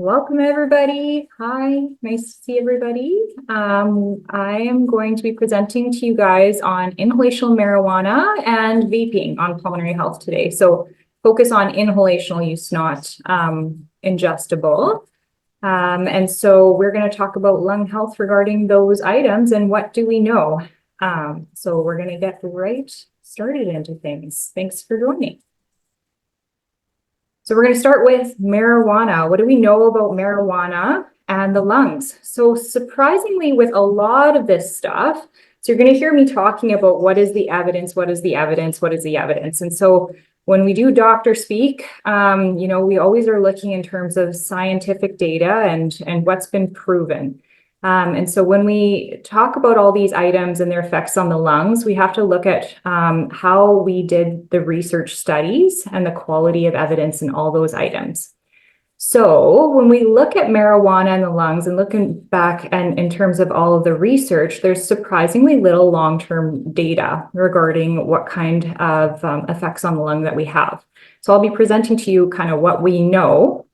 Welcome, everybody. Hi, nice to see everybody. I am going to be presenting to you guys on inhalational marijuana and vaping on pulmonary health today. So focus on inhalational use, not ingestible. And so we're going to talk about lung health regarding those items and what do we know. So we're going to get right started into things. Thanks for joining. So we're going to start with marijuana. What do we know about marijuana and the lungs? So surprisingly, with a lot of this stuff, so you're going to hear me talking about what is the evidence, what is the evidence, what is the evidence. And so when we do doctor speak, we always are looking in terms of scientific data and what's been proven. And so when we talk about all these items and their effects on the lungs, we have to look at how we did the research studies and the quality of evidence in all those items. So when we look at marijuana in the lungs and looking back and in terms of all of the research, there's surprisingly little long-term data regarding what kind of effects on the lung that we have. So I'll be presenting to you kind of what we know.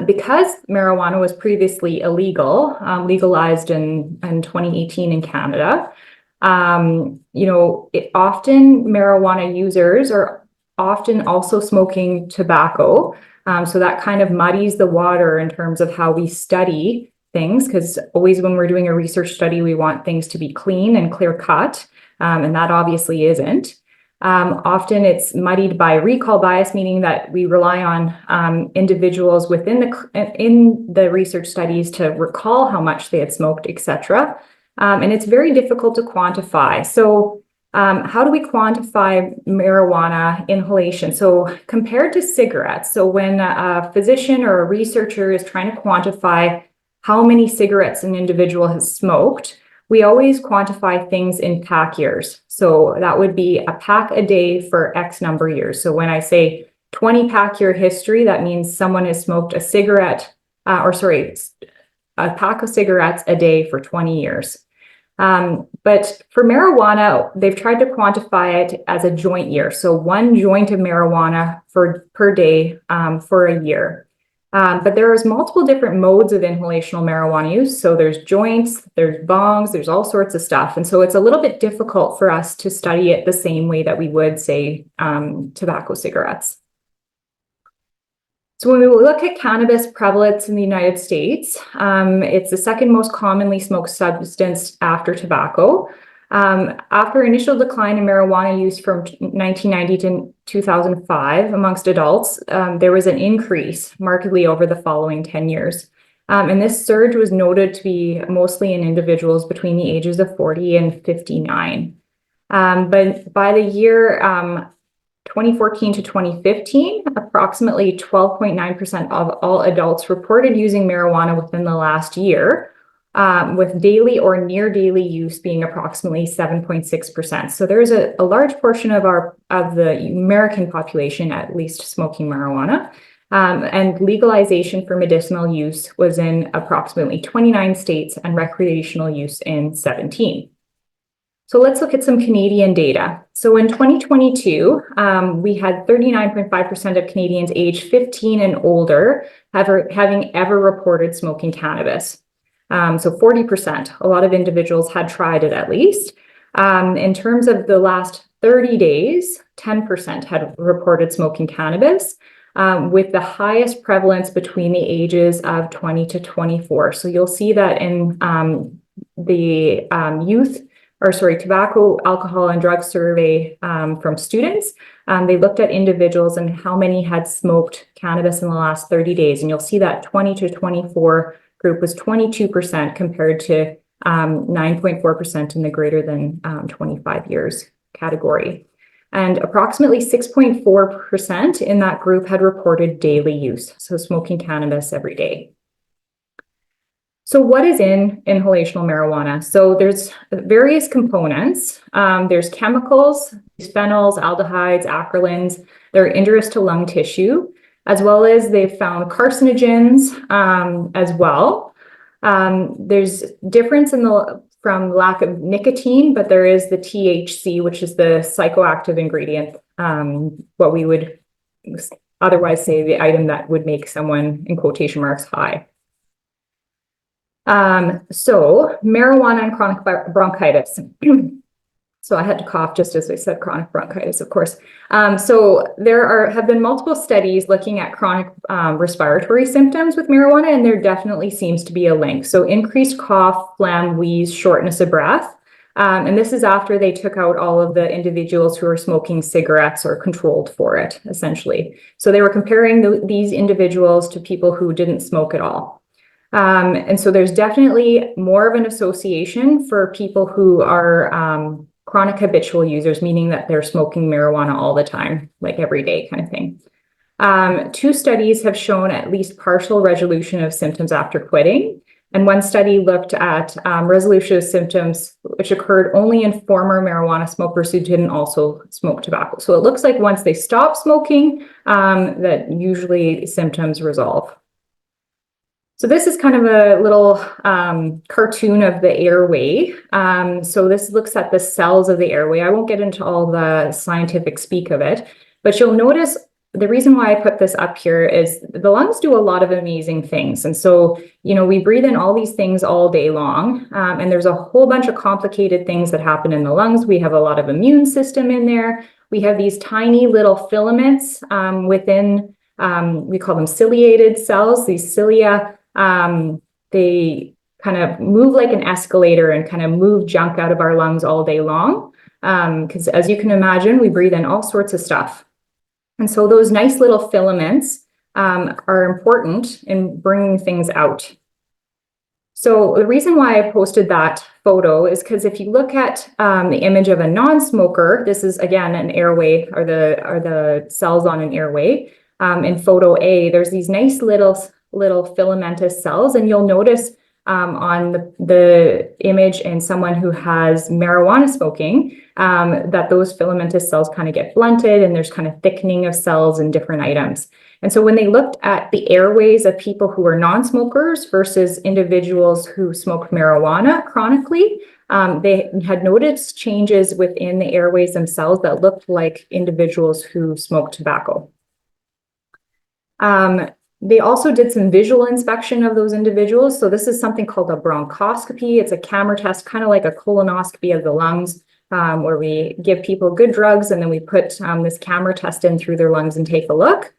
Because marijuana was previously illegal, legalized in 2018 in Canada, often marijuana users are often also smoking tobacco. So that kind of muddies the water in terms of how we study things, because always when we're doing a research study, we want things to be clean and clear cut, and that obviously isn't. Often it's muddied by recall bias, meaning that we rely on individuals in the research studies to recall how much they had smoked, etc. And it's very difficult to quantify. So how do we quantify marijuana inhalation? So compared to cigarettes, so when a physician or a researcher is trying to quantify how many cigarettes an individual has smoked, we always quantify things in pack years. So that would be a pack a day for X number of years. So when I say 20 pack year history, that means someone has smoked a pack of cigarettes a day for 20 years. But for marijuana, they've tried to quantify it as a joint year. So one joint of marijuana per day for a year. But there's multiple different modes of inhalational marijuana use. So there's joints, there's bongs, there's all sorts of stuff. And so it's a little bit difficult for us to study it the same way that we would, say, tobacco cigarettes. So when we look at cannabis prevalence in the United States, it's the second most commonly smoked substance after tobacco. After initial decline in marijuana use from 1990 to 2005 amongst adults, there was an increase markedly over the following 10 years. And this surge was noted to be mostly in individuals between the ages of 40 and 59. But by the year 2014 to 2015, approximately 12.9% of all adults reported using marijuana within the last year, with daily or near daily use being approximately 7.6%. So there's a large portion of the American population at least smoking marijuana. And legalization for medicinal use was in approximately 29 states and recreational use in 17. So let's look at some Canadian data. So in 2022, we had 39.5% of Canadians aged 15 and older having ever reported smoking cannabis. So 40%, a lot of individuals had tried it at least. In terms of the last 30 days, 10% had reported smoking cannabis, with the highest prevalence between the ages of 20 to 24. So you'll see that in the tobacco, alcohol, and drug survey from students. They looked at individuals and how many had smoked cannabis in the last 30 days. And you'll see that 20 to 24 group was 22% compared to 9.4% in the greater than 25 years category. And approximately 6.4% in that group had reported daily use, so smoking cannabis every day. So what is in inhalational marijuana? So there's various components. There's chemicals, phenols, aldehydes, acrylins. They're injurious to lung tissue, as well as they've found carcinogens as well. There's difference from lack of nicotine, but there is the THC, which is the psychoactive ingredient, what we would otherwise say the item that would make someone, in quotation marks, high. So marijuana and chronic bronchitis. So I had to cough just as I said chronic bronchitis, of course. So there have been multiple studies looking at chronic respiratory symptoms with marijuana, and there definitely seems to be a link. So increased cough, phlegm, wheeze, shortness of breath. And this is after they took out all of the individuals who were smoking cigarettes or controlled for it, essentially. So they were comparing these individuals to people who didn't smoke at all. And so there's definitely more of an association for people who are chronic habitual users, meaning that they're smoking marijuana all the time, like every day kind of thing. 2 studies have shown at least partial resolution of symptoms after quitting. And one study looked at resolution of symptoms which occurred only in former marijuana smokers who didn't also smoke tobacco. So it looks like once they stop smoking, that usually symptoms resolve. So this is kind of a little cartoon of the airway. So this looks at the cells of the airway. I won't get into all the scientific speak of it, but you'll notice the reason why I put this up here is the lungs do a lot of amazing things. And so, we breathe in all these things all day long, and there's a whole bunch of complicated things that happen in the lungs. We have a lot of immune system in there. We have these tiny little filaments within, we call them ciliated cells, these cilia. They kind of move like an escalator and kind of move junk out of our lungs all day long. Because as you can imagine, we breathe in all sorts of stuff. And so those nice little filaments are important in bringing things out. So the reason why I posted that photo is because if you look at the image of a non-smoker, this is again an airway, or the cells on an airway. In photo A, there's these nice little filamentous cells, and you'll notice on the image in someone who has marijuana smoking that those filamentous cells kind of get blunted, and there's kind of thickening of cells in different items. And so when they looked at the airways of people who are non-smokers versus individuals who smoked marijuana chronically, they had noticed changes within the airways themselves that looked like individuals who smoked tobacco. They also did some visual inspection of those individuals. So this is something called a bronchoscopy. It's a camera test, kind of like a colonoscopy of the lungs, where we give people good drugs and then we put this camera test in through their lungs and take a look.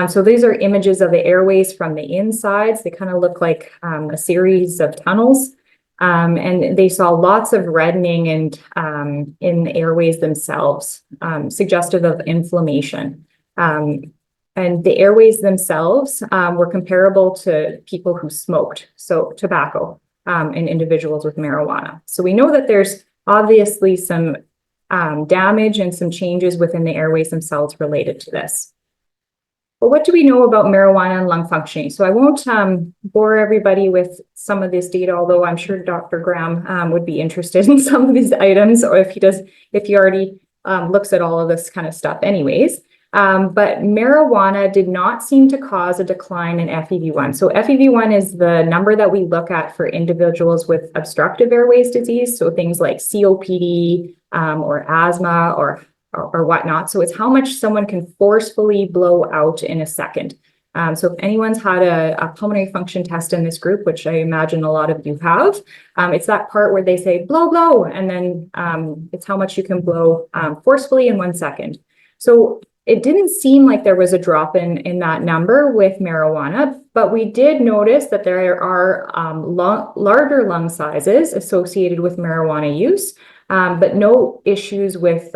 So these are images of the airways from the insides. They kind of look like a series of tunnels. And they saw lots of reddening and in the airways themselves, suggestive of inflammation. And the airways themselves were comparable to people who smoked, so tobacco, and individuals with marijuana. So we know that there's obviously some damage and some changes within the airways themselves related to this. But what do we know about marijuana and lung functioning? So I won't bore everybody with some of this data, although I'm sure Dr. Graham would be interested in some of these items, or if he already looks at all of this kind of stuff anyways. But marijuana did not seem to cause a decline in FEV1. So FEV1 is the number that we look at for individuals with obstructive airways disease. So things like COPD or asthma or whatnot. So it's how much someone can forcefully blow out in a second. So if anyone's had a pulmonary function test in this group, which I imagine a lot of you have, it's that part where they say blow, blow, and then it's how much you can blow forcefully in 1 second. So it didn't seem like there was a drop in that number with marijuana, but we did notice that there are larger lung sizes associated with marijuana use, but no issues with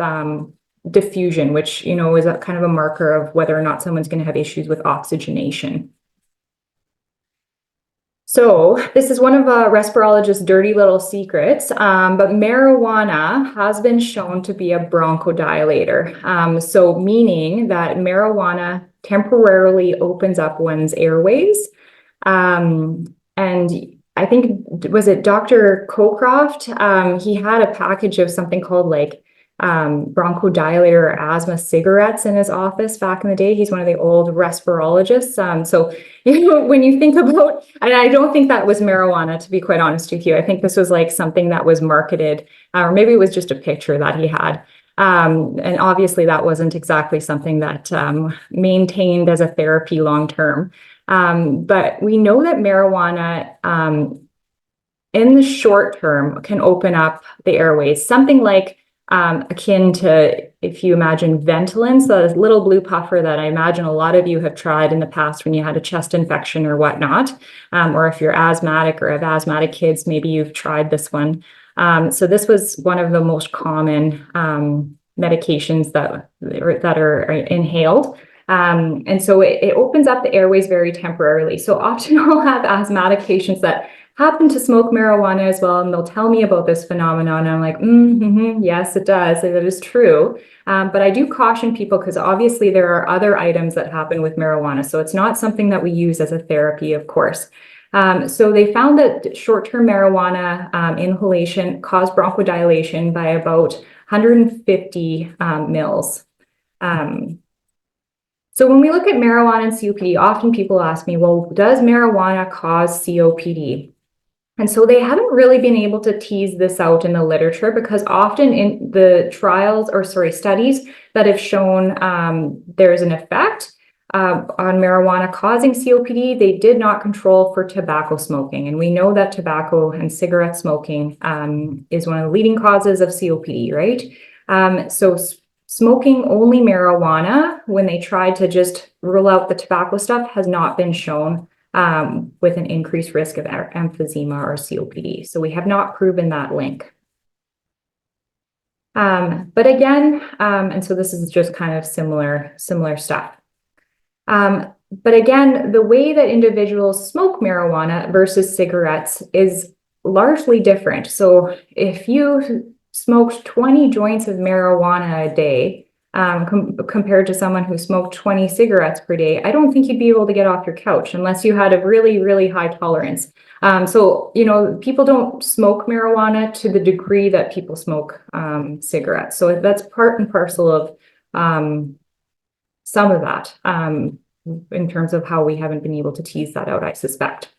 diffusion, which is a kind of a marker of whether or not someone's going to have issues with oxygenation. So this is one of a respirologist's dirty little secrets, but marijuana has been shown to be a bronchodilator. So meaning that marijuana temporarily opens up one's airways. And I think, was it Dr. Cockcroft? He had a package of something called like bronchodilator or asthma cigarettes in his office back in the day. He's one of the old respirologists. So, when you think about, and I don't think that was marijuana, to be quite honest with you. I think this was like something that was marketed, or maybe it was just a picture that he had. And obviously that wasn't exactly something that maintained as a therapy long-term. But we know that marijuana in the short term can open up the airways, something like akin to, if you imagine Ventolin, so this little blue puffer that I imagine a lot of you have tried in the past when you had a chest infection or whatnot, or if you're asthmatic or have asthmatic kids, maybe you've tried this one. So this was one of the most common medications that are inhaled. And so it opens up the airways very temporarily. So often I'll have asthmatic patients that happen to smoke marijuana as well, and they'll tell me about this phenomenon. And I'm like, yes, it does. That is true. But I do caution people because obviously there are other items that happen with marijuana. So it's not something that we use as a therapy, of course. So they found that short-term marijuana inhalation caused bronchodilation by about 150 mils. So when we look at marijuana and COPD, often people ask me, well, does marijuana cause COPD? And so they haven't really been able to tease this out in the literature because often in the studies that have shown there's an effect on marijuana causing COPD, they did not control for tobacco smoking. And we know that tobacco and cigarette smoking is one of the leading causes of COPD, right? So smoking only marijuana, when they tried to just rule out the tobacco stuff, has not been shown with an increased risk of emphysema or COPD. So we have not proven that link. But again, and so this is just kind of similar stuff. But again, the way that individuals smoke marijuana versus cigarettes is largely different. So if you smoked 20 joints of marijuana a day, compared to someone who smoked 20 cigarettes per day, I don't think you'd be able to get off your couch unless you had a really, really high tolerance. So, people don't smoke marijuana to the degree that people smoke cigarettes. So that's part and parcel of some of that in terms of how we haven't been able to tease that out, I suspect.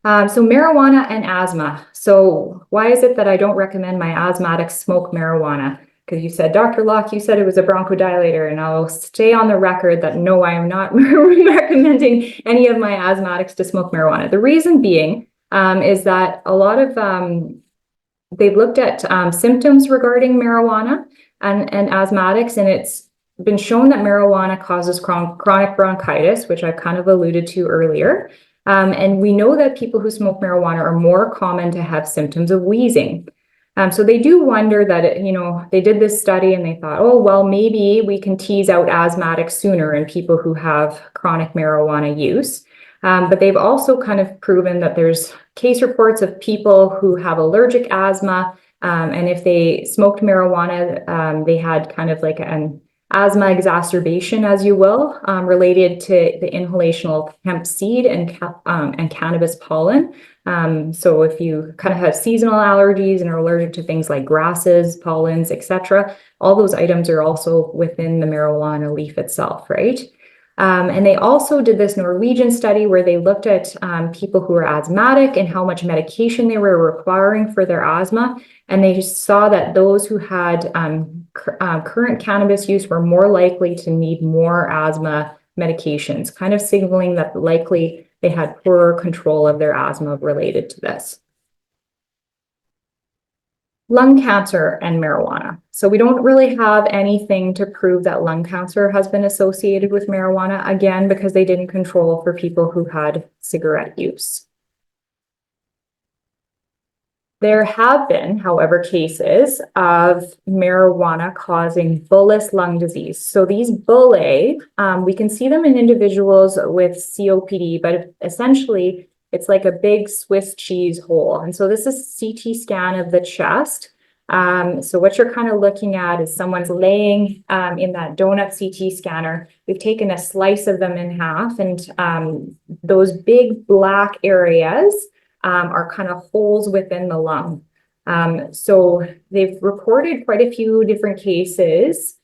So marijuana and asthma. So why is it that I don't recommend my asthmatics smoke marijuana? Because you said, Dr. Locke, you said it was a bronchodilator, and I'll stay on the record that no, I am not recommending any of my asthmatics to smoke marijuana. The reason being is that a lot of, they've looked at symptoms regarding marijuana and asthmatics, and it's been shown that marijuana causes chronic bronchitis, which I've kind of alluded to earlier. And we know that people who smoke marijuana are more common to have symptoms of wheezing. So they do wonder that, they did this study and they thought, oh, well, maybe we can tease out asthmatics sooner in people who have chronic marijuana use. But they've also kind of proven that there's case reports of people who have allergic asthma. And if they smoked marijuana, they had kind of like an asthma exacerbation, as you will, related to the inhalational hemp seed and cannabis pollen. So if you kind of have seasonal allergies and are allergic to things like grasses, pollens, etc., all those items are also within the marijuana leaf itself, right? And they also did this Norwegian study where they looked at people who were asthmatic and how much medication they were requiring for their asthma. And they saw that those who had current cannabis use were more likely to need more asthma medications, kind of signaling that likely they had poorer control of their asthma related to this. Lung cancer and marijuana. So we don't really have anything to prove that lung cancer has been associated with marijuana, again, because they didn't control for people who had cigarette use. There have been, however, cases of marijuana causing bullous lung disease. So these bullae, we can see them in individuals with COPD, but essentially it's like a big Swiss cheese hole. And so this is a CT scan of the chest. So what you're kind of looking at is someone's laying in that donut CT scanner. We've taken a slice of them in half, and those big black areas are kind of holes within the lung. So they've reported quite a few different cases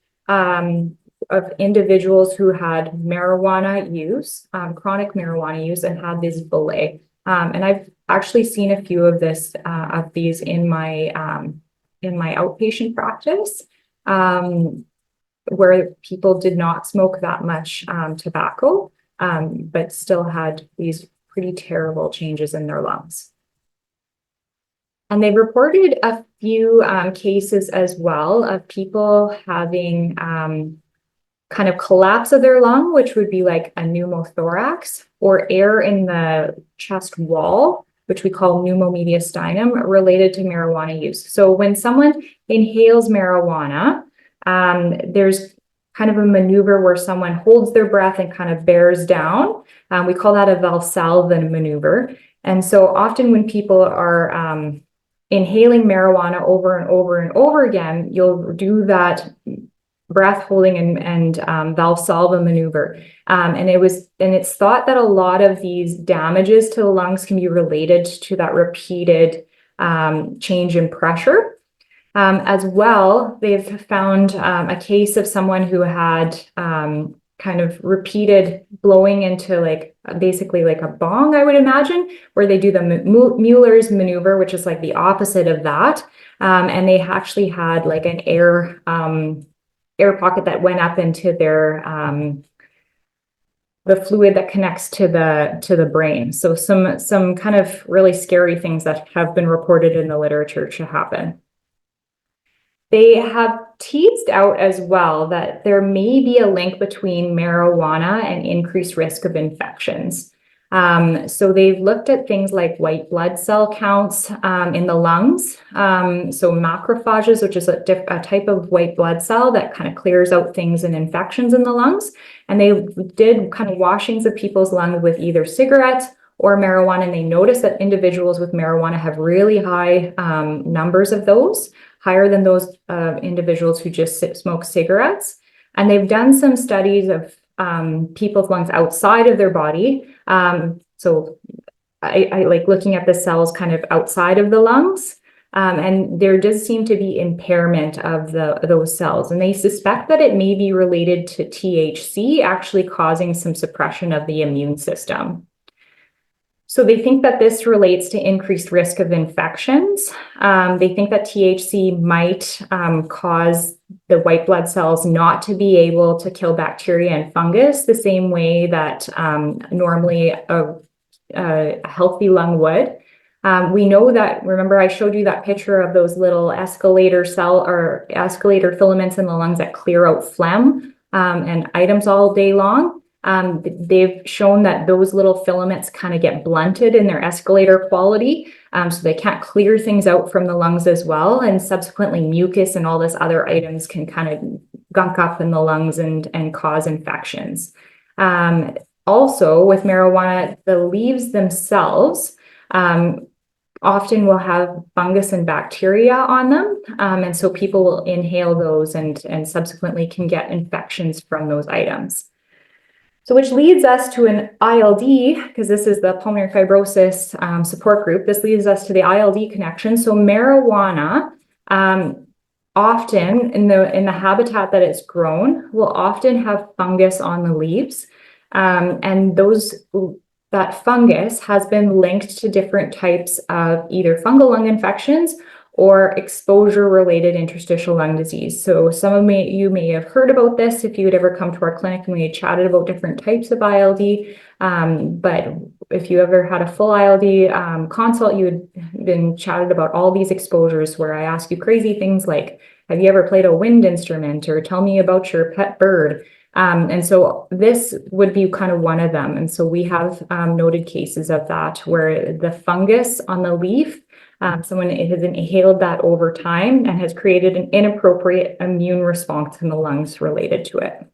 of individuals who had marijuana use, chronic marijuana use, and had this bullae. And I've actually seen a few of these in my in my outpatient practice, where people did not smoke that much tobacco, but still had these pretty terrible changes in their lungs. And they reported a few cases as well of people having kind of collapse of their lung, which would be like a pneumothorax, or air in the chest wall, which we call pneumomediastinum, related to marijuana use. So when someone inhales marijuana, there's kind of a maneuver where someone holds their breath and kind of bears down. We call that a Valsalva maneuver. And so often when people are inhaling marijuana over and over and over again, you'll do that breath holding and Valsalva maneuver. And it's thought that a lot of these damages to the lungs can be related to that repeated change in pressure. As well, they've found a case of someone who had kind of repeated blowing into basically like a bong, I would imagine, where they do the Mueller's maneuver, which is like the opposite of that. And they actually had like an air pocket that went up into their the fluid that connects to the brain. So some kind of really scary things that have been reported in the literature to happen. They have teased out as well that there may be a link between marijuana and increased risk of infections. So they've looked at things like white blood cell counts in the lungs. So macrophages, which is a type of white blood cell that kind of clears out things and infections in the lungs. And they did kind of washings of people's lungs with either cigarettes or marijuana, and they noticed that individuals with marijuana have really high numbers of those, higher than those individuals who just smoke cigarettes. And they've done some studies of people's lungs outside of their body. So I like looking at the cells kind of outside of the lungs. And there does seem to be impairment of those cells. And they suspect that it may be related to THC actually causing some suppression of the immune system. So they think that this relates to increased risk of infections. They think that THC might cause the white blood cells not to be able to kill bacteria and fungus the same way that normally a healthy lung would. We know that, remember I showed you that picture of those little escalator filaments in the lungs that clear out phlegm and items all day long. They've shown that those little filaments kind of get blunted in their escalator quality, so they can't clear things out from the lungs as well, and subsequently mucus and all this other items can kind of gunk up in the lungs and cause infections. Also, with marijuana, the leaves themselves often will have fungus and bacteria on them, and so people will inhale those and subsequently can get infections from those items. So which leads us to an ILD, because this is the pulmonary fibrosis support group. This leads us to the ILD connection. So marijuana, often in the habitat that it's grown, will often have fungus on the leaves. And that fungus has been linked to different types of either fungal lung infections or exposure-related interstitial lung disease. So some of you may have heard about this if you had ever come to our clinic and we had chatted about different types of ILD. But if you ever had a full ILD consult, you had been chatted about all these exposures where I ask you crazy things like, have you ever played a wind instrument, or tell me about your pet bird? And so this would be kind of one of them. And so we have noted cases of that where the fungus on the leaf, someone has inhaled that over time and has created an inappropriate immune response in the lungs related to it.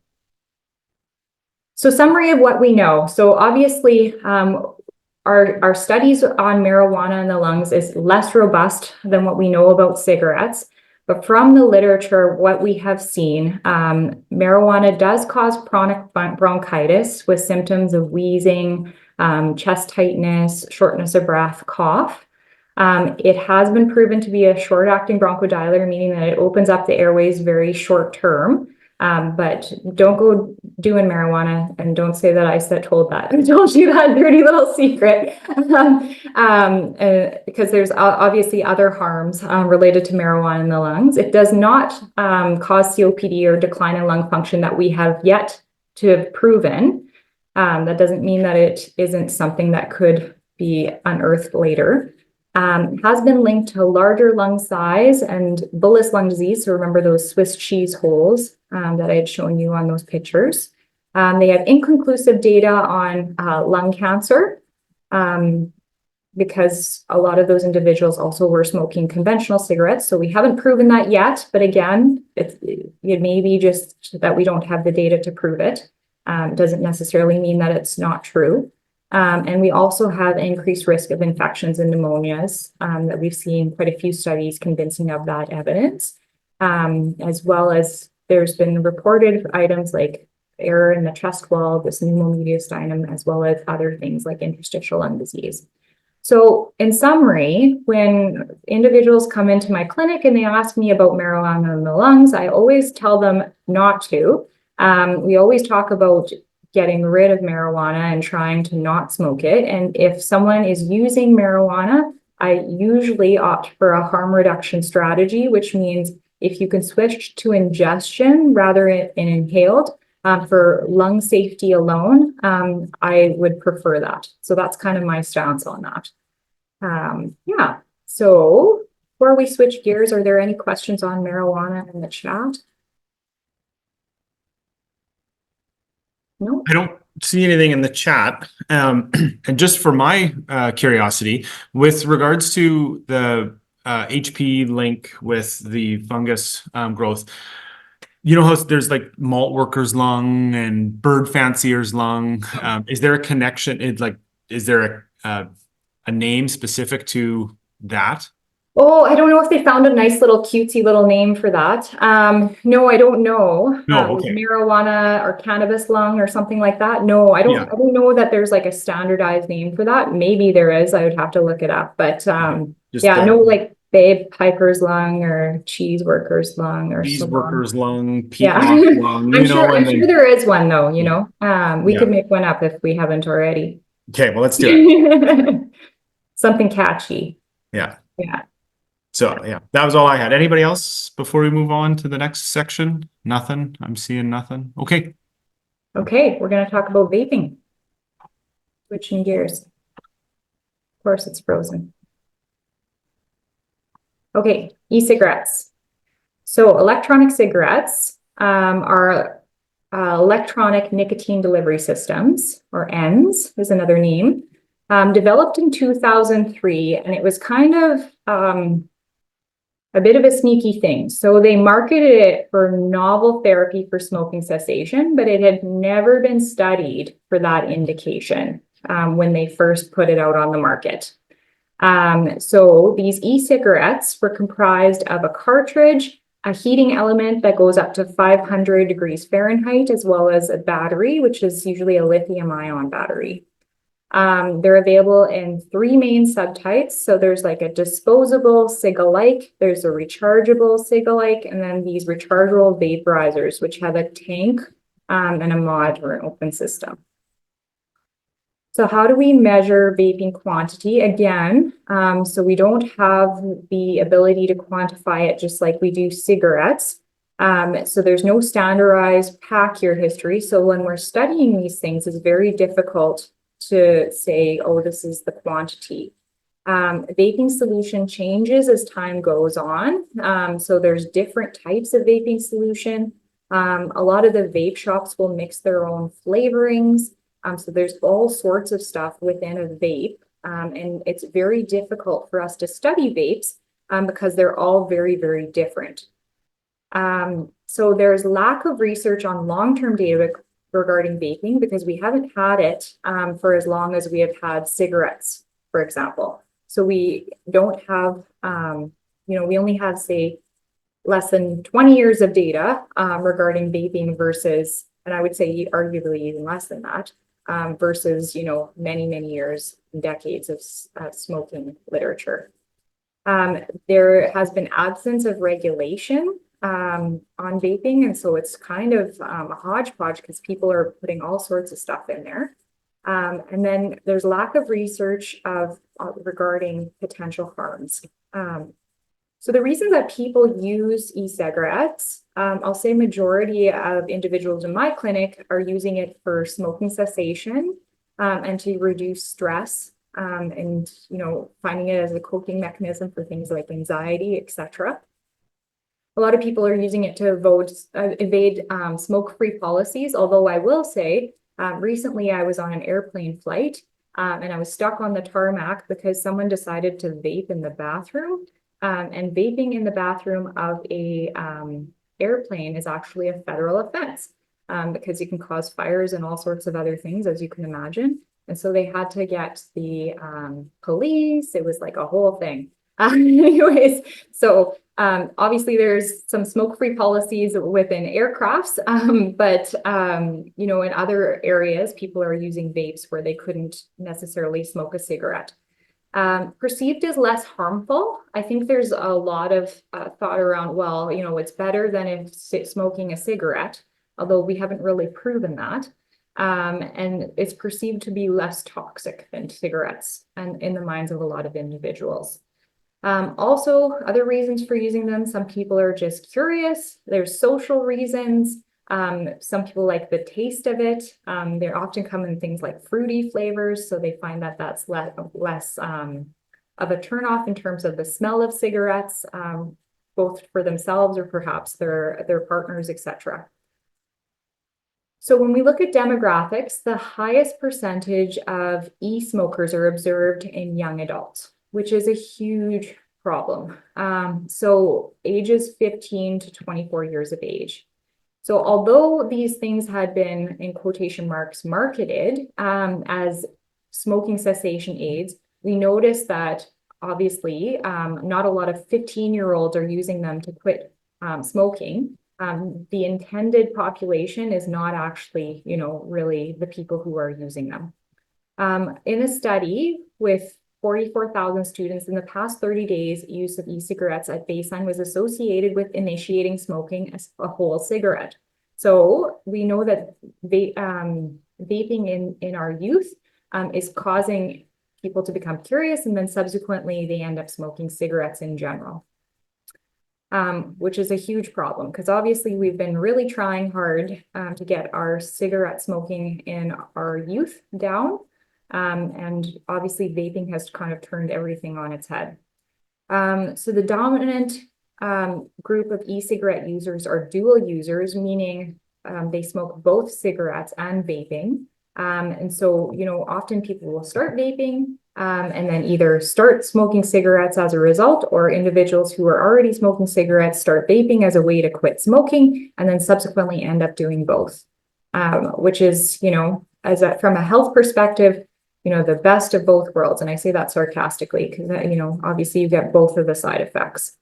So summary of what we know. So obviously, our studies on marijuana in the lungs is less robust than what we know about cigarettes. But from the literature, what we have seen, marijuana does cause chronic bronchitis with symptoms of wheezing, chest tightness, shortness of breath, cough. It has been proven to be a short-acting bronchodilator, meaning that it opens up the airways very short term. But don't go doing marijuana, and don't say that I told that. I told you that dirty little secret. Because there's obviously other harms related to marijuana in the lungs. It does not cause COPD or decline in lung function that we have yet to have proven. That doesn't mean that it isn't something that could be unearthed later. Has been linked to larger lung size and bullous lung disease. So remember those Swiss cheese holes that I had shown you on those pictures. They have inconclusive data on lung cancer because a lot of those individuals also were smoking conventional cigarettes. So we haven't proven that yet. But again, it may be just that we don't have the data to prove it. Doesn't necessarily mean that it's not true. And we also have increased risk of infections and pneumonias that we've seen quite a few studies convincing of that evidence, as well as there's been reported items like error in the chest wall, this pneumomediastinum, as well as other things like interstitial lung disease. So in summary, when individuals come into my clinic and they ask me about marijuana in the lungs, I always tell them not to. We always talk about getting rid of marijuana and trying to not smoke it. And if someone is using marijuana, I usually opt for a harm reduction strategy, which means if you can switch to ingestion rather than inhaled for lung safety alone, I would prefer that. So that's kind of my stance on that. Yeah, so before we switch gears, are there any questions on marijuana in the chat? No. I don't see anything in the chat. And just for my curiosity, with regards to the HP link with the fungus growth, you know how there's like malt worker's lung and bird fancier's lung? Is there a connection? Is there a name specific to that? Oh, I don't know if they found a nice little cutesy little name for that. No, I don't know. No, okay. Marijuana or cannabis lung or something like that. No, I don't. Yeah. I don't know that there's like a standardized name for that. Maybe there is. I would have to look it up. But yeah, no, like Babe Piper's lung or cheese worker's lung or cheese so on. worker's lung, Pete Yeah. lung. I'm sure there is one though. You Yeah. know, we could make one up if we haven't already. Okay, well, let's do it. Something catchy. Yeah. Yeah. So yeah, that was all I had. Anybody else before we move on to the next section? Nothing. I'm seeing nothing. Okay. Okay, we're going to talk about vaping. Switching gears. Of course, it's frozen. Okay, e-cigarettes. So electronic cigarettes are electronic nicotine delivery systems, or ENDS is another name, developed in 2003, and it was kind of a bit of a sneaky thing. So they marketed it for novel therapy for smoking cessation, but it had never been studied for that indication when they first put it out on the market. So these e-cigarettes were comprised of a cartridge, a heating element that goes up to 500 degrees Fahrenheit, as well as a battery, which is usually a lithium-ion battery. They're available in 3 main subtypes. So there's like a disposable cig-alike, there's a rechargeable cig-alike, and then these rechargeable vaporizers, which have a tank and a mod or an open system. So how do we measure vaping quantity? Again, so we don't have the ability to quantify it just like we do cigarettes. So there's no standardized pack year history. So when we're studying these things, it's very difficult to say, oh, this is the quantity. Vaping solution changes as time goes on. So there's different types of vaping solution. A lot of the vape shops will mix their own flavorings. So there's all sorts of stuff within a vape. And it's very difficult for us to study vapes because they're all very, very different. So there's lack of research on long-term data regarding vaping because we haven't had it for as long as we have had cigarettes, for example. So we don't have, we only have, say, less than 20 years of data regarding vaping versus, and I would say arguably even less than that, versus, many, many years, decades of smoking literature. There has been absence of regulation on vaping. And so it's kind of a hodgepodge because people are putting all sorts of stuff in there. And then there's lack of research regarding potential harms. So the reason that people use e-cigarettes, I'll say majority of individuals in my clinic are using it for smoking cessation and to reduce stress and, finding it as a coping mechanism for things like anxiety, etc. A lot of people are using it to evade smoke-free policies, although I will say recently I was on an airplane flight and I was stuck on the tarmac because someone decided to vape in the bathroom. And vaping in the bathroom of a airplane is actually a federal offense because it can cause fires and all sorts of other things, as you can imagine. And so they had to get the police. It was like a whole thing. Anyways, so obviously there's some smoke-free policies within aircrafts, but in other areas, people are using vapes where they couldn't necessarily smoke a cigarette. Perceived as less harmful. I think there's a lot of thought around, well, it's better than if smoking a cigarette, although we haven't really proven that. And it's perceived to be less toxic than cigarettes and in the minds of a lot of individuals. Also, other reasons for using them, some people are just curious. There's social reasons. Some people like the taste of it. They often come in things like fruity flavors, so they find that that's less of a turnoff in terms of the smell of cigarettes, both for themselves or perhaps their partners, etc. So when we look at demographics, the highest percentage of e-smokers are observed in young adults, which is a huge problem. So ages 15 to 24 years of age. So although these things had been, in quotation marks, marketed as smoking cessation aids, we noticed that obviously not a lot of 15-year-olds are using them to quit smoking. The intended population is not actually, really the people who are using them. In a study with 44,000 students in the past 30 days, use of e-cigarettes at baseline was associated with initiating smoking a whole cigarette. So we know that vaping in our youth is causing people to become curious, and then subsequently they end up smoking cigarettes in general, which is a huge problem because obviously we've been really trying hard to get our cigarette smoking in our youth down. And obviously vaping has kind of turned everything on its head. So the dominant group of e-cigarette users are dual users, meaning they smoke both cigarettes and vaping. And so, often people will start vaping and then either start smoking cigarettes as a result, or individuals who are already smoking cigarettes start vaping as a way to quit smoking and then subsequently end up doing both, which is, from a health perspective, the best of both worlds. And I say that sarcastically because, obviously you get both of the side effects.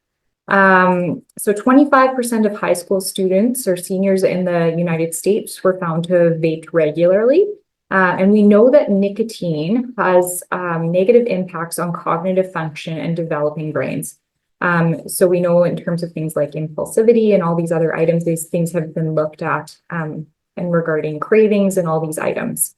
So 25% of high school students or seniors in the United States were found to have vaped regularly. And we know that nicotine has negative impacts on cognitive function and developing brains. So we know in terms of things like impulsivity and all these other items, these things have been looked at and regarding cravings and all these items.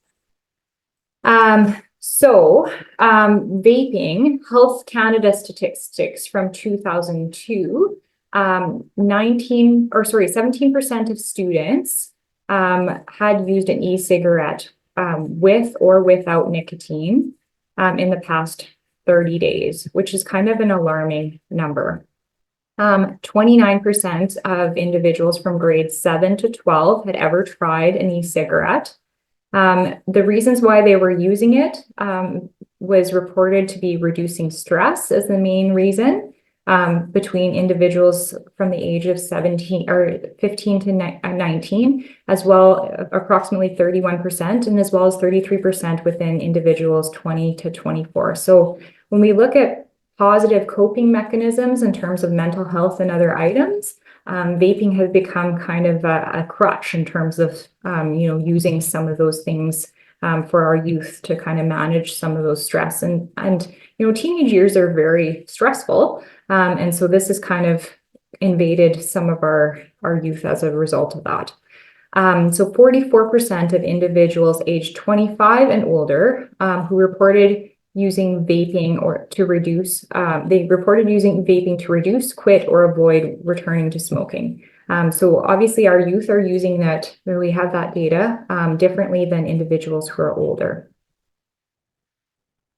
Vaping, Health Canada statistics from 2002, 17% of students had used an e-cigarette with or without nicotine in the past 30 days, which is kind of an alarming number. 29% of individuals from grades 7 to 12 had ever tried an e-cigarette. The reasons why they were using it was reported to be reducing stress as the main reason between individuals from the age of 15 to 19, as well approximately 31%, and as well as 33% within individuals 20 to 24. So when we look at positive coping mechanisms in terms of mental health and other items, vaping has become kind of a crutch in terms of, using some of those things for our youth to kind of manage some of those stress. And teenage years are very stressful. And so this is kind of invaded some of our youth as a result of that. So 44% of individuals aged 25 and older who reported using vaping or to reduce, they reported using vaping to reduce, quit, or avoid returning to smoking. So obviously our youth are using that, we have that data differently than individuals who are older.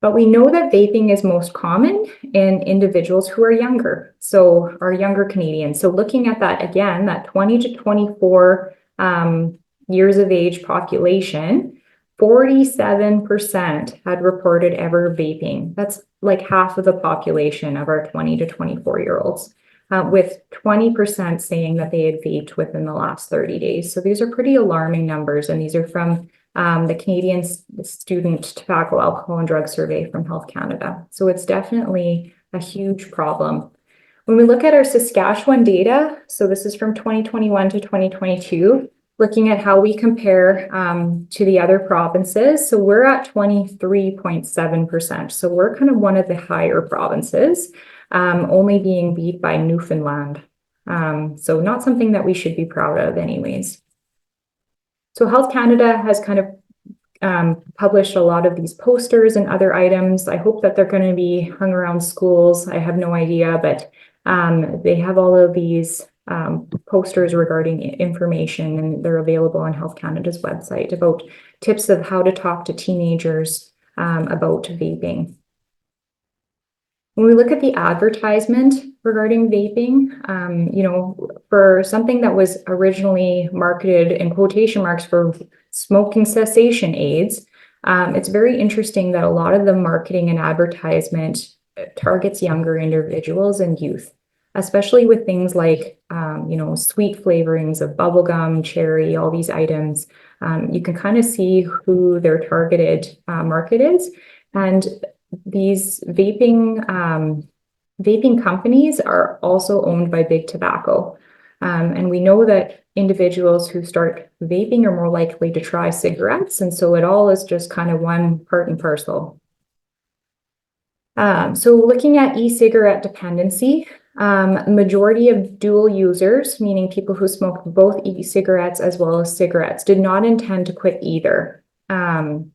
But we know that vaping is most common in individuals who are younger, so our younger Canadians. So looking at that again, that 20 to 24 years of age population, 47% had reported ever vaping. That's like half of the population of our 20 to 24-year-olds, with 20% saying that they had vaped within the last 30 days. So these are pretty alarming numbers, and these are from the Canadian Student Tobacco, Alcohol and Drug Survey from Health Canada. So it's definitely a huge problem. When we look at our Saskatchewan data, so this is from 2021 to 2022, looking at how we compare to the other provinces. So we're at 23.7%. So we're kind of one of the higher provinces, only being beat by Newfoundland. So not something that we should be proud of anyways. So Health Canada has kind of published a lot of these posters and other items. I hope that they're going to be hung around schools. I have no idea, but they have all of these posters regarding information, and they're available on Health Canada's website about tips of how to talk to teenagers about vaping. When we look at the advertisement regarding vaping, you know, for something that was originally marketed in quotation marks for smoking cessation aids, it's very interesting that a lot of the marketing and advertisement targets younger individuals and youth, especially with things like, you know, sweet flavorings of bubblegum, cherry, all these items. You can kind of see who their targeted market is. And these vaping companies are also owned by Big Tobacco. And we know that individuals who start vaping are more likely to try cigarettes. And so it all is just kind of one part and parcel. So looking at e-cigarette dependency, majority of dual users, meaning people who smoke both e-cigarettes as well as cigarettes, did not intend to quit either. And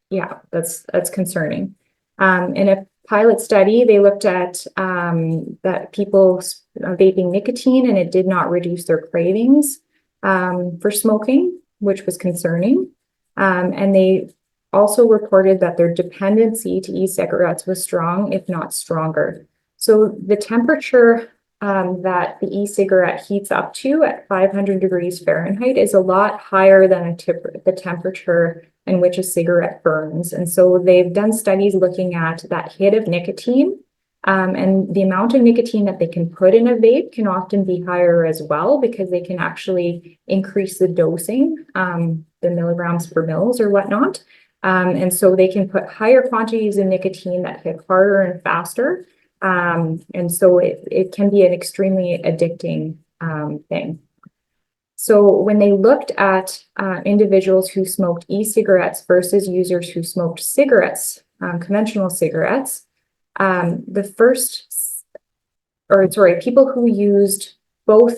yeah, that's concerning. In a pilot study, they looked at that people vaping nicotine, and it did not reduce their cravings for smoking, which was concerning. And they also reported that their dependency to e-cigarettes was strong, if not stronger. So the temperature that the e-cigarette heats up to at 500 degrees Fahrenheit is a lot higher than the temperature in which a cigarette burns. And so they've done studies looking at that hit of nicotine, and the amount of nicotine that they can put in a vape can often be higher as well, because they can actually increase the dosing, the milligrams per mils or whatnot. And so they can put higher quantities of nicotine that hit harder and faster. And so it can be an extremely addicting thing. So when they looked at individuals who smoked e-cigarettes versus users who smoked cigarettes, conventional cigarettes, people who used both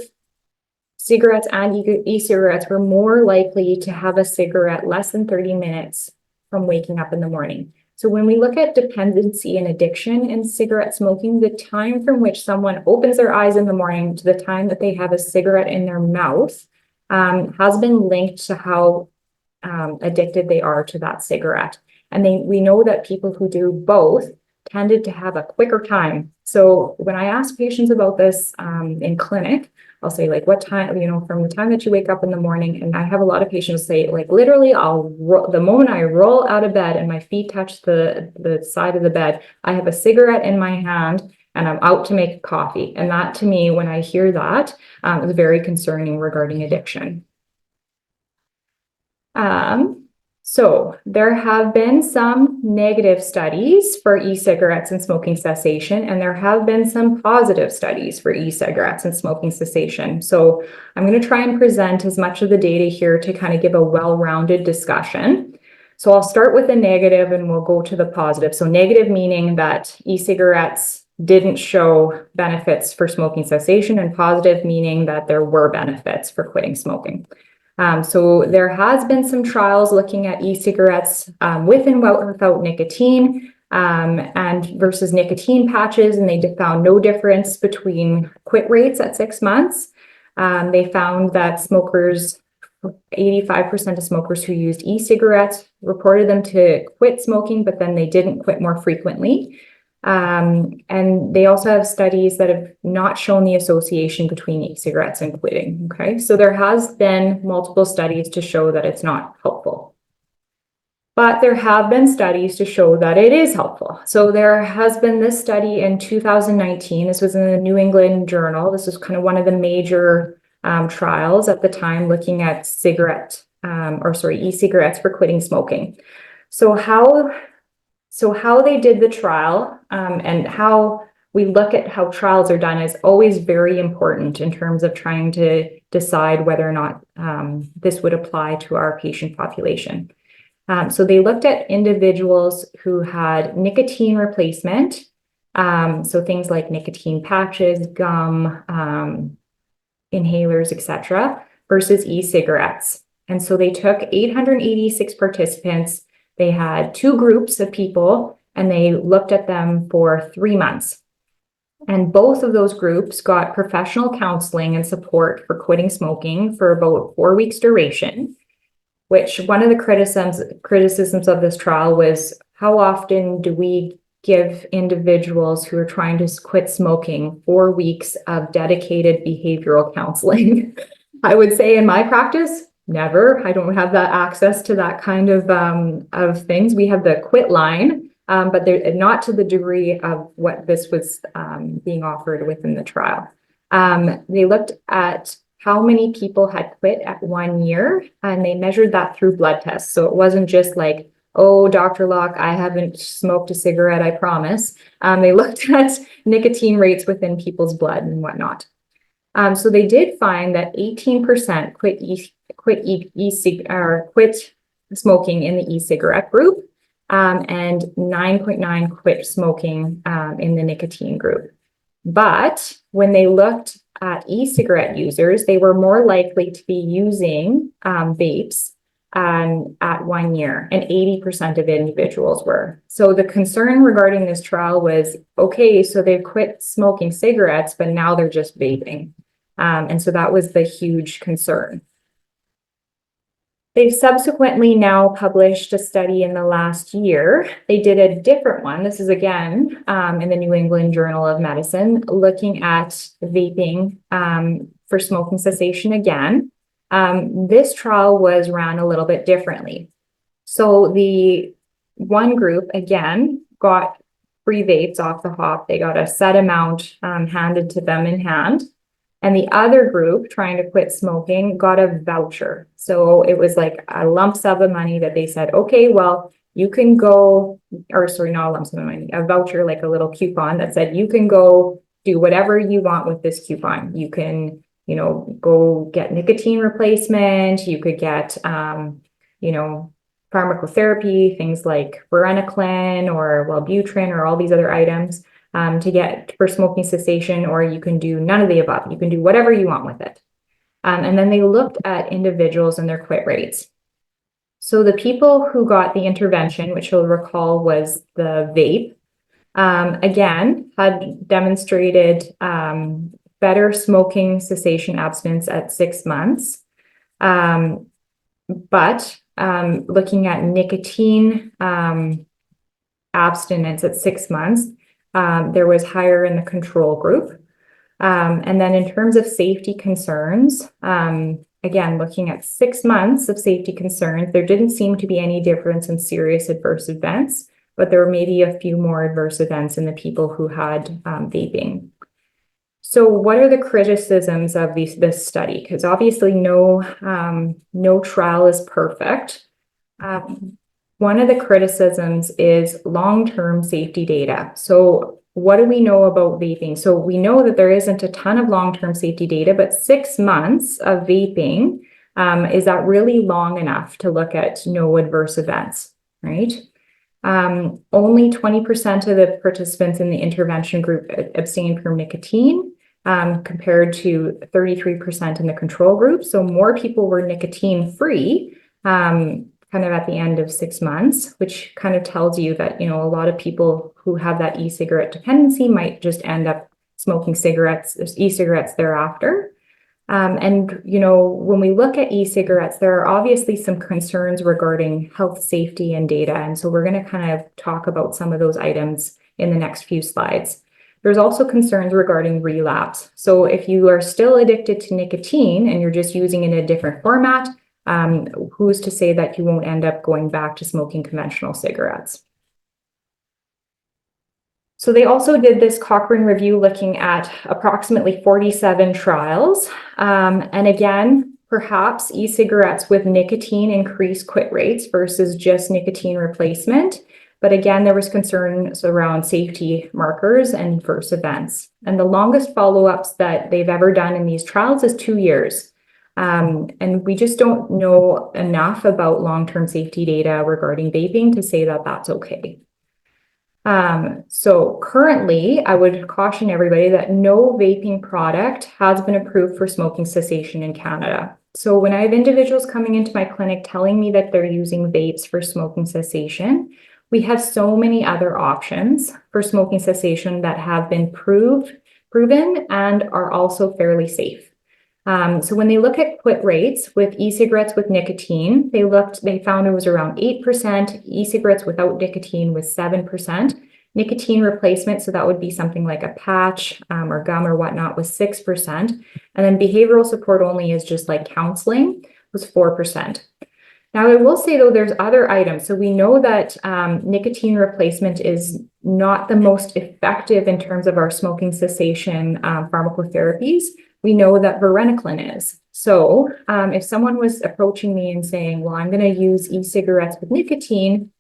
cigarettes and e-cigarettes were more likely to have a cigarette less than 30 minutes from waking up in the morning. So when we look at dependency and addiction in cigarette smoking, the time from which someone opens their eyes in the morning to the time that they have a cigarette in their mouth has been linked to how addicted they are to that cigarette. And we know that people who do both tended to have a quicker time. So when I ask patients about this in clinic, I'll say, like, what time, you know, from the time that you wake up in the morning, and I have a lot of patients say, like, literally, the moment I roll out of bed and my feet touch the side of the bed, I have a cigarette in my hand and I'm out to make coffee. And that, to me, when I hear that, is very concerning regarding addiction. So there have been some negative studies for e-cigarettes and smoking cessation, and there have been some positive studies for e-cigarettes and smoking cessation. So I'm going to try and present as much of the data here to kind of give a well-rounded discussion. So I'll start with the negative and we'll go to the positive. So negative meaning that e-cigarettes didn't show benefits for smoking cessation, and positive meaning that there were benefits for quitting smoking. So there has been some trials looking at e-cigarettes with and without nicotine and versus nicotine patches, and they found no difference between quit rates at 6 months. They found that 85% of smokers who used e-cigarettes reported them to quit smoking, but then they didn't quit more frequently. And they also have studies that have not shown the association between e-cigarettes and quitting. Okay, so there has been multiple studies to show that it's not helpful. But there have been studies to show that it is helpful. So there has been this study in 2019. This was in the New England Journal. This was kind of one of the major trials at the time looking at e-cigarettes for quitting smoking. So how they did the trial and how we look at how trials are done is always very important in terms of trying to decide whether or not this would apply to our patient population. So they looked at individuals who had nicotine replacement, so things like nicotine patches, gum, inhalers, etc., versus e-cigarettes. And so they took 886 participants. They had 2 groups of people, and they looked at them for 3 months. And both of those groups got professional counseling and support for quitting smoking for about 4 weeks duration, which one of the criticisms of this trial was, how often do we give individuals who are trying to quit smoking 4 weeks of dedicated behavioral counseling? I would say in my practice, never. I don't have that access to that kind of things. We have the quit line, but they're not to the degree of what this was being offered within the trial. They looked at how many people had quit at 1 year, and they measured that through blood tests. So it wasn't just like, oh, Dr. Locke, I haven't smoked a cigarette, I promise. They looked at nicotine rates within people's blood and whatnot. So they did find that 18% quit smoking in the e-cigarette group, and 9.9 quit smoking in the nicotine group. But when they looked at e-cigarette users, they were more likely to be using vapes at 1 year, and 80% of individuals were. So the concern regarding this trial was, okay, so they've quit smoking cigarettes, but now they're just vaping. And so that was the huge concern. They've subsequently now published a study in the last year. They did a different one. This is again in the New England Journal of Medicine, looking at vaping for smoking cessation again. This trial was run a little bit differently. So the one group, again, got free vapes off the hop. They got a set amount handed to them in hand. And the other group trying to quit smoking got a voucher. So it was like a lump sum of money that they said, okay, well, you can go, or sorry, not a lump sum of money, a voucher, like a little coupon that said, you can go do whatever you want with this coupon. You can, go get nicotine replacement. You could get, pharmacotherapy, things like varenicline or Wellbutrin or all these other items. To get for smoking cessation, or you can do none of the above. You can do whatever you want with it. And then they looked at individuals and their quit rates. So the people who got the intervention, which you'll recall was the vape, again, had demonstrated better smoking cessation abstinence at 6 months. But looking at nicotine abstinence at 6 months, there was higher in the control group. And then in terms of safety concerns, again, looking at 6 months of safety concerns, there didn't seem to be any difference in serious adverse events, but there were maybe a few more adverse events in the people who had vaping. So what are the criticisms of this study? Because obviously no trial is perfect. One of the criticisms is long-term safety data. So what do we know about vaping? So we know that there isn't a ton of long-term safety data, but 6 months of vaping, is that really long enough to look at no adverse events, right? Only 20% of the participants in the intervention group abstained from nicotine, compared to 33% in the control group. So more people were nicotine-free, kind of at the end of 6 months, which kind of tells you that, a lot of people who have that e-cigarette dependency might just end up smoking e-cigarettes thereafter. And, when we look at e-cigarettes, there are obviously some concerns regarding health, safety, and data. And so we're going to kind of talk about some of those items in the next few slides. There's also concerns regarding relapse. So if you are still addicted to nicotine and you're just using it in a different format, who's to say that you won't end up going back to smoking conventional cigarettes? So they also did this Cochrane review looking at approximately 47 trials. And again, perhaps e-cigarettes with nicotine increase quit rates versus just nicotine replacement. But again, there was concerns around safety markers and adverse events. And the longest follow-ups that they've ever done in these trials is 2 years. And we just don't know enough about long-term safety data regarding vaping to say that that's okay. So currently, I would caution everybody that no vaping product has been approved for smoking cessation in Canada. So when I have individuals coming into my clinic telling me that they're using vapes for smoking cessation, we have so many other options for smoking cessation that have been proven and are also fairly safe. So when they look at quit rates with e-cigarettes with nicotine, they found it was around 8%, e-cigarettes without nicotine was 7%, nicotine replacement, so that would be something like a patch or gum or whatnot, was 6%, and then behavioral support only is just like counseling, was 4%. Now, I will say, though, there's other items. So we know that nicotine replacement is not the most effective in terms of our smoking cessation pharmacotherapies. We know that varenicline is. So if someone was approaching me and saying, well, I'm going to use e-cigarettes with nicotine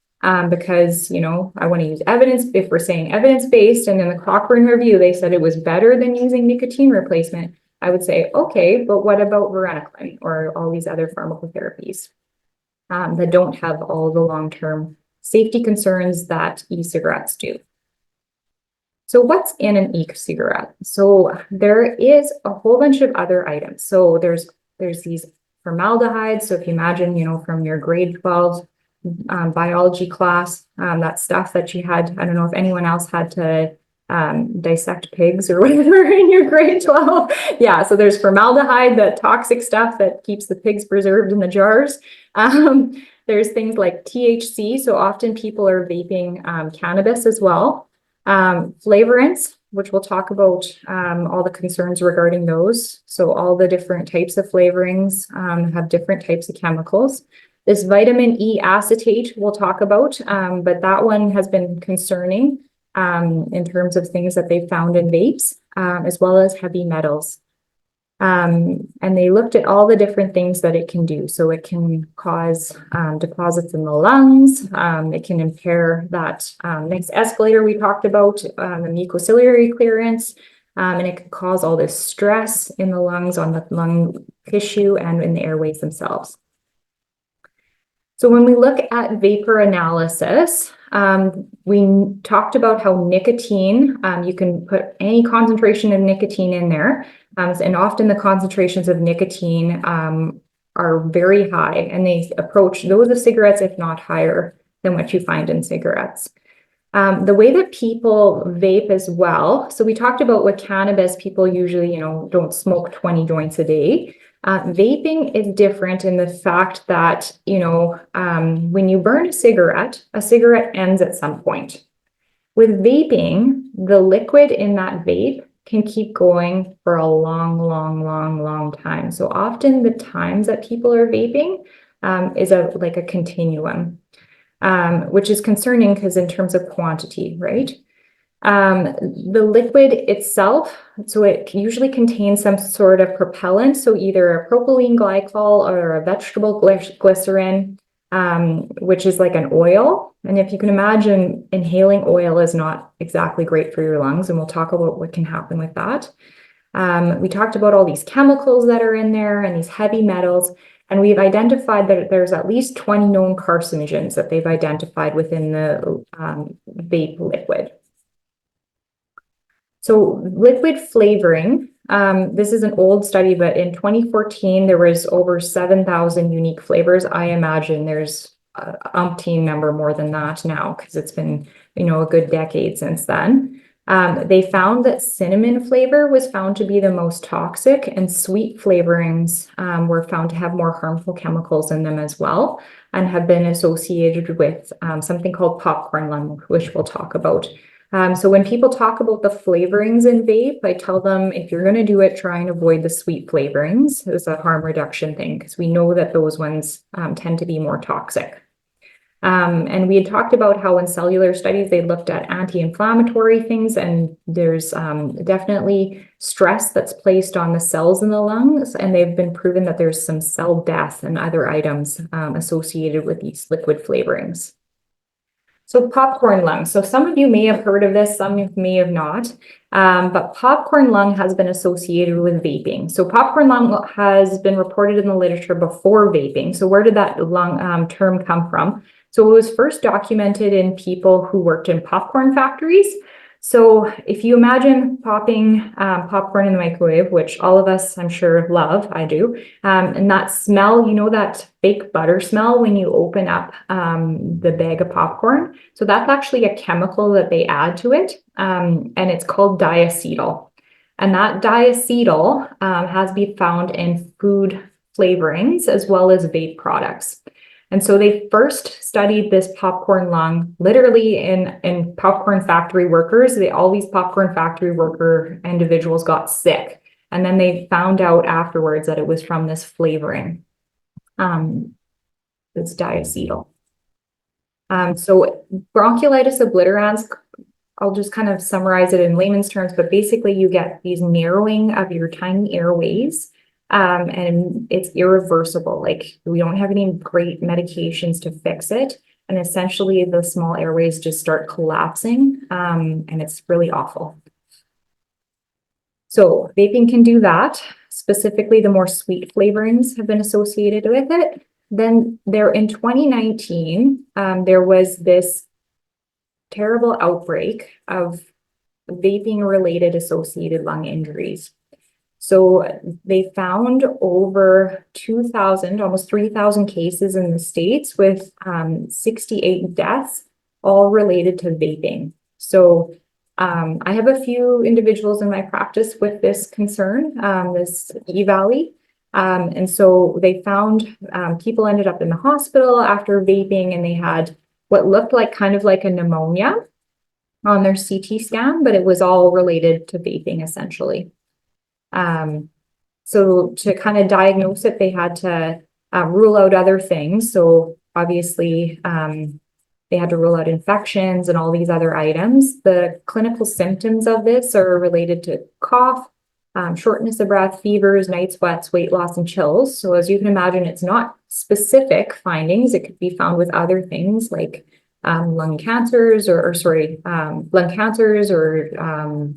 because, I want to use evidence, if we're saying evidence-based, and in the Cochrane review, they said it was better than using nicotine replacement, I would say, okay, but what about varenicline or all these other pharmacotherapies that don't have all the long-term safety concerns that e-cigarettes do? So what's in an e-cigarette? So there is a whole bunch of other items. So there's these formaldehydes. So if you imagine, from your grade 12 biology class, that stuff that you had, I don't know if anyone else had to dissect pigs or whatever in your grade 12. Yeah, so there's formaldehyde, the toxic stuff that keeps the pigs preserved in the jars. There's things like THC. So often people are vaping cannabis as well. Flavorants, which we'll talk about all the concerns regarding those. So all the different types of flavorings have different types of chemicals. This vitamin E acetate we'll talk about, but that one has been concerning in terms of things that they've found in vapes, as well as heavy metals. And they looked at all the different things that it can do. So it can cause deposits in the lungs. It can impair that next escalator we talked about, the mucociliary clearance. And it can cause all this stress in the lungs, on the lung tissue, and in the airways themselves. So when we look at vapor analysis, we talked about how nicotine, you can put any concentration of nicotine in there. And often the concentrations of nicotine are very high, and they approach those of cigarettes, if not higher than what you find in cigarettes. The way that people vape as well, so we talked about with cannabis, people usually, don't smoke 20 joints a day. Vaping is different in the fact that, when you burn a cigarette ends at some point. With vaping, the liquid in that vape can keep going for a long time. So often the times that people are vaping is like a continuum, which is concerning because in terms of quantity, right? The liquid itself, so it usually contains some sort of propellant, so either a propylene glycol or a vegetable glycerin, which is like an oil. And if you can imagine, inhaling oil is not exactly great for your lungs, and we'll talk about what can happen with that. We talked about all these chemicals that are in there and these heavy metals. And we've identified that there's at least 20 known carcinogens that they've identified within the vape liquid. So liquid flavoring, this is an old study, but in 2014, there was over 7,000 unique flavors. I imagine there's a umpteen number more than that now, because it's been, a good decade since then. They found that cinnamon flavor was found to be the most toxic, and sweet flavorings were found to have more harmful chemicals in them as well, and have been associated with something called popcorn lung, which we'll talk about. So when people talk about the flavorings in vape, I tell them, if you're going to do it, try and avoid the sweet flavorings as a harm reduction thing, because we know that those ones tend to be more toxic. And we had talked about how in cellular studies, they looked at anti-inflammatory things, and there's definitely stress that's placed on the cells in the lungs, and they've been proven that there's some cell death and other items associated with these liquid flavorings. So popcorn lung. So some of you may have heard of this, some may have not, but popcorn lung has been associated with vaping. So popcorn lung has been reported in the literature before vaping. So where did that lung term come from? So it was first documented in people who worked in popcorn factories. So if you imagine popping popcorn in the microwave, which all of us, I'm sure, love, I do, and that smell, that fake butter smell when you open up the bag of popcorn. So that's actually a chemical that they add to it, and it's called diacetyl. And that diacetyl has been found in food flavorings as well as vape products. And so they first studied this popcorn lung literally in popcorn factory workers. All these popcorn factory worker individuals got sick. And then they found out afterwards that it was from this flavoring, this diacetyl. So bronchiolitis obliterans, I'll just kind of summarize it in layman's terms, but basically you get these narrowing of your tiny airways. And it's irreversible. Like, we don't have any great medications to fix it. And essentially the small airways just start collapsing. And it's really awful. So vaping can do that. Specifically, the more sweet flavorings have been associated with it. Then in 2019, there was this terrible outbreak of vaping related associated lung injuries. So they found over 2,000, almost 3,000 cases in the States with 68 deaths, all related to vaping. So I have a few individuals in my practice with this concern, this EVALI. And so they found people ended up in the hospital after vaping, and they had what looked like kind of like a pneumonia on their CT scan, but it was all related to vaping essentially. So to kind of diagnose it, they had to rule out other things. So obviously, they had to rule out infections and all these other items. The clinical symptoms of this are related to cough, shortness of breath, fevers, night sweats, weight loss, and chills. So as you can imagine, it's not specific findings. It could be found with other things like lung cancers or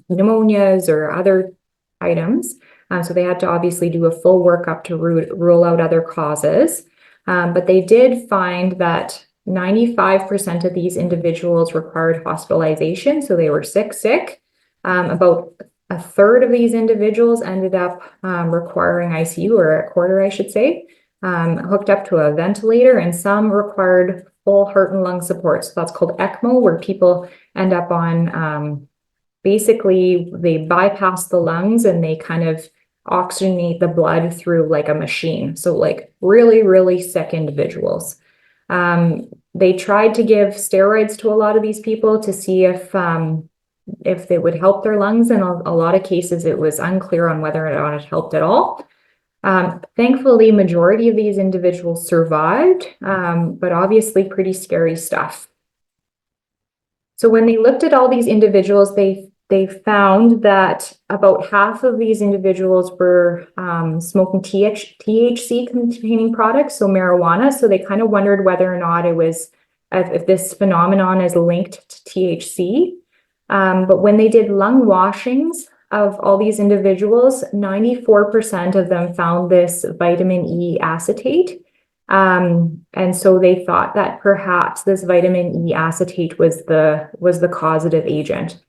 pneumonias or other items. So they had to obviously do a full workup to rule out other causes. But they did find that 95% of these individuals required hospitalization. So they were sick. About a third of these individuals ended up requiring ICU, or a quarter, I should say, hooked up to a ventilator, and some required full heart and lung support. So that's called ECMO, where people end up on basically, they bypass the lungs and they kind of oxygenate the blood through like a machine. So like really, really sick individuals. They tried to give steroids to a lot of these people to see if they would help their lungs. In a lot of cases, it was unclear on whether or not it helped at all. Thankfully, majority of these individuals survived, but obviously pretty scary stuff. So when they looked at all these individuals, they found that about half of these individuals were smoking THC containing products, so marijuana. So they kind of wondered whether or not it was, if this phenomenon is linked to THC. But when they did lung washings, of all these individuals, 94% of them found this vitamin E acetate. And so they thought that perhaps this vitamin E acetate was the causative agent.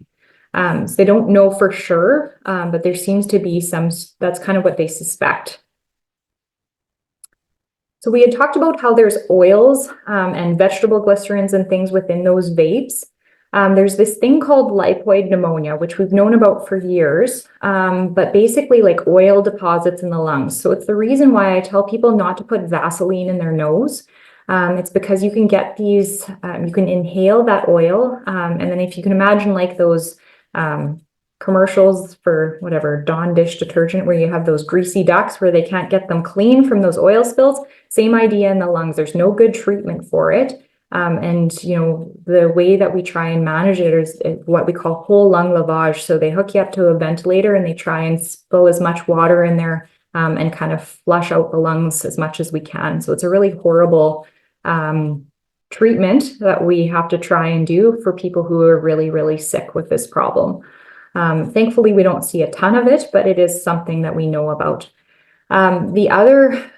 So they don't know for sure, but there seems to be that's kind of what they suspect. So we had talked about how there's oils and vegetable glycerins and things within those vapes. There's this thing called lipoid pneumonia, which we've known about for years, but basically like oil deposits in the lungs. So it's the reason why I tell people not to put Vaseline in their nose. It's because you can get these, you can inhale that oil. And then if you can imagine like those commercials for whatever, Dawn dish detergent, where you have those greasy ducks where they can't get them clean from those oil spills, same idea in the lungs. There's no good treatment for it. And, the way that we try and manage it is what we call whole lung lavage. So they hook you up to a ventilator and they try and spill as much water in there and kind of flush out the lungs as much as we can. So it's a really horrible treatment that we have to try and do for people who are really, really sick with this problem. Thankfully, we don't see a ton of it, but it is something that we know about. The other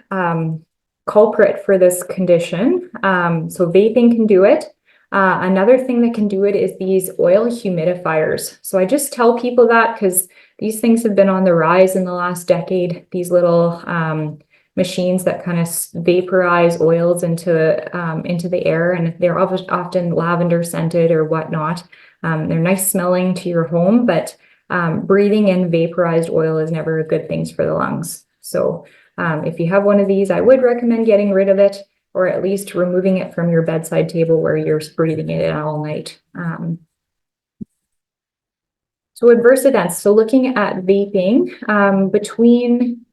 culprit for this condition, so vaping can do it. Another thing that can do it is these oil humidifiers. So I just tell people that because these things have been on the rise in the last decade, these little machines that kind of vaporize oils into the air, and they're often lavender scented or whatnot. They're nice smelling to your home, but breathing in vaporized oil is never a good thing for the lungs. So if you have one of these, I would recommend getting rid of it, or at least removing it from your bedside table where you're breathing it in all night. So adverse events. So looking at vaping, between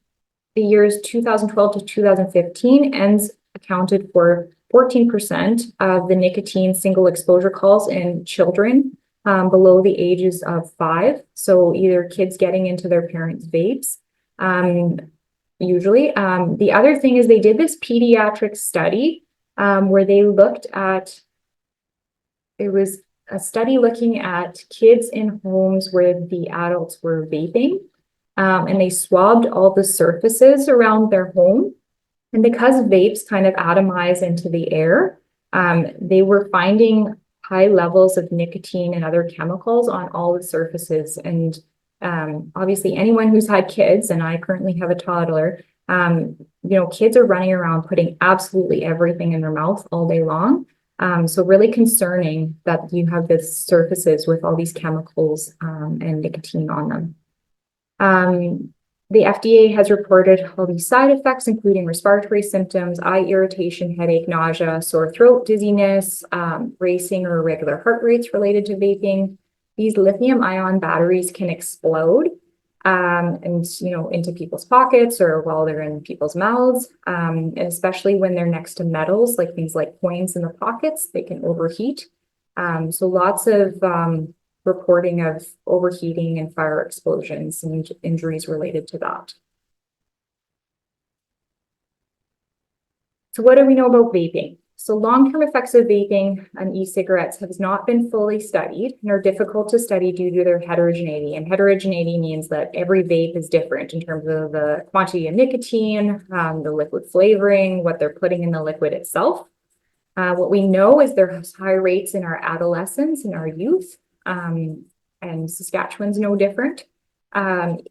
the years 2012 to 2015, ENDS accounted for 14% of the nicotine single exposure calls in children below the ages of 5. So either kids getting into their parents' vapes, usually. The other thing is they did this pediatric study where they looked at, it was a study looking at kids in homes where the adults were vaping, and they swabbed all the surfaces around their home. And because vapes kind of atomize into the air, they were finding high levels of nicotine and other chemicals on all the surfaces. And obviously anyone who's had kids, and I currently have a toddler, kids are running around putting absolutely everything in their mouth all day long. So really concerning that you have these surfaces with all these chemicals and nicotine on them. The FDA has reported all these side effects, including respiratory symptoms, eye irritation, headache, nausea, sore throat, dizziness, racing or irregular heart rates related to vaping. These lithium-ion batteries can explode and into people's pockets or while they're in people's mouths, and especially when they're next to metals, like things like coins in the pockets, they can overheat. So lots of reporting of overheating and fire explosions and injuries related to that. So what do we know about vaping? So long-term effects of vaping and e-cigarettes have not been fully studied and are difficult to study due to their heterogeneity. And heterogeneity means that every vape is different in terms of the quantity of nicotine, the liquid flavoring, what they're putting in the liquid itself. What we know is there's high rates in our adolescents and our youth, and Saskatchewan's no different.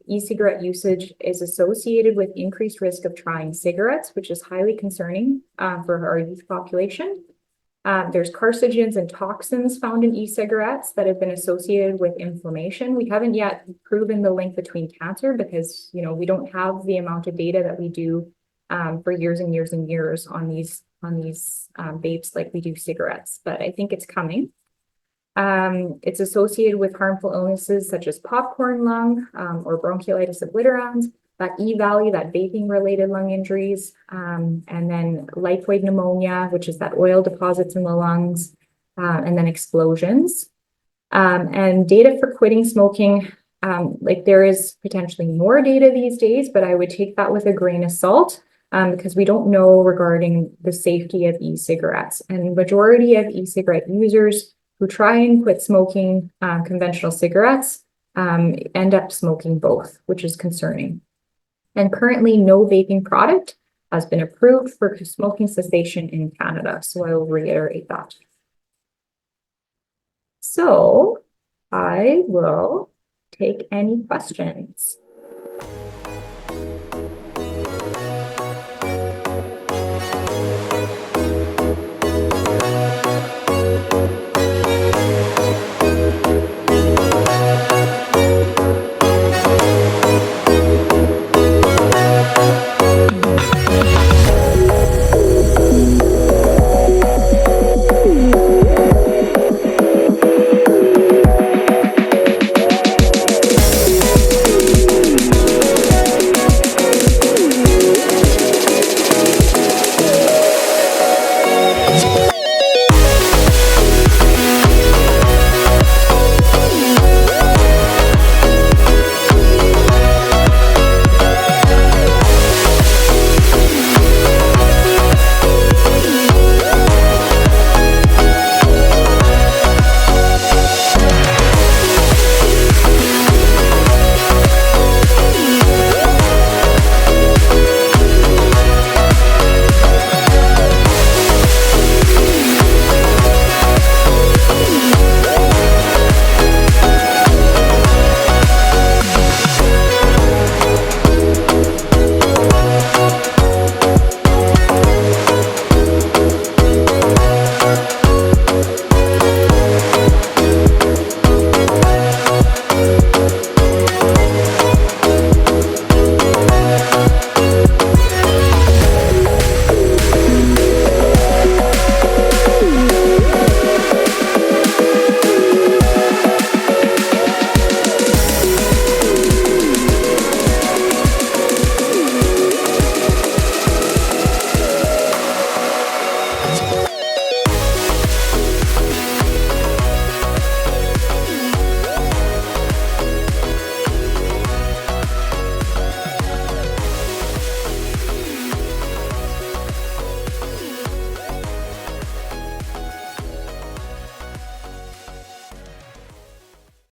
E-cigarette usage is associated with increased risk of trying cigarettes, which is highly concerning for our youth population. There's carcinogens and toxins found in e-cigarettes that have been associated with inflammation. We haven't yet proven the link between cancer because, we don't have the amount of data that we do for years and years and years on these vapes like we do cigarettes, but I think it's coming. It's associated with harmful illnesses such as popcorn lung or bronchiolitis obliterans, that EVALI, that vaping related lung injuries, and then lipoid pneumonia, which is that oil deposits in the lungs, and then explosions. And data for quitting smoking, there is potentially more data these days, but I would take that with a grain of salt because we don't know regarding the safety of e-cigarettes. And majority of e-cigarette users who try and quit smoking conventional cigarettes end up smoking both, which is concerning. And currently, no vaping product has been approved for smoking cessation in Canada. So I will reiterate that. So I will take any questions.